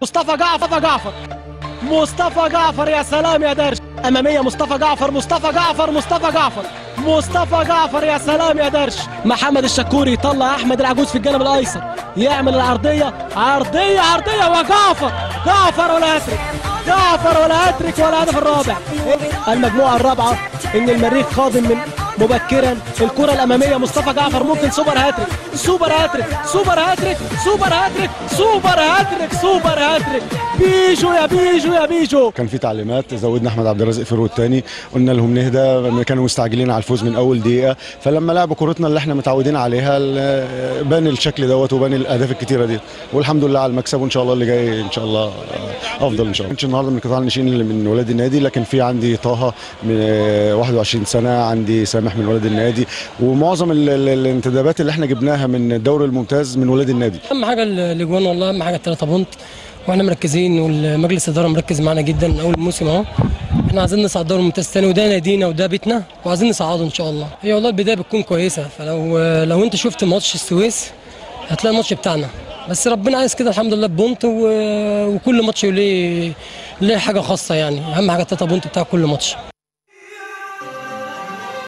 مصطفى جعفر مصطفى جعفر، يا سلام يا درش. اماميه مصطفى جعفر مصطفى جعفر، يا سلام يا درش. محمد الشكوري يطلع احمد العجوز في الجانب الايسر، يعمل العرضيه، عرضيه وجعفر ولا هاتريك ولا هدف الرابع. المجموعه الرابعه ان المريخ قادم من مبكرا. الكره الاماميه مصطفى جعفر، ممكن سوبر هاتريك. بيجو. كان في تعليمات، زودنا احمد عبد الرازق في الرو الثاني، قلنا لهم نهدى، كانوا مستعجلين على الفوز من اول دقيقه، فلما لعبوا كورتنا اللي احنا متعودين عليها بان الشكل دوت وبان الاهداف الكتيره دي، والحمد لله على المكسب، وان شاء الله اللي جاي ان شاء الله افضل ان شاء الله. كنتش النهارده من قطاع الناشئين من ولاد النادي، لكن في عندي طه من 21 سنه، عندي سامح من ولاد النادي، ومعظم الانتدابات اللي احنا جبناها من الدوري الممتاز من ولاد النادي. اهم حاجه الاجوان، والله اهم حاجه ال3 بونت، واحنا مركزين، والمجلس الاداره مركز معانا جدا من اول الموسم اهو. احنا عايزين نصعد الدوري الممتاز تاني، وده نادينا وده بيتنا، وعايزين نصعده ان شاء الله. هي والله البدايه بتكون كويسه، فلو انت شفت ماتش السويس هتلاقي الماتش بتاعنا، بس ربنا عايز كده الحمد لله بونت، وكل ماتش ليه حاجه خاصه يعني. اهم حاجه ال3 بونت بتاع كل ماتش.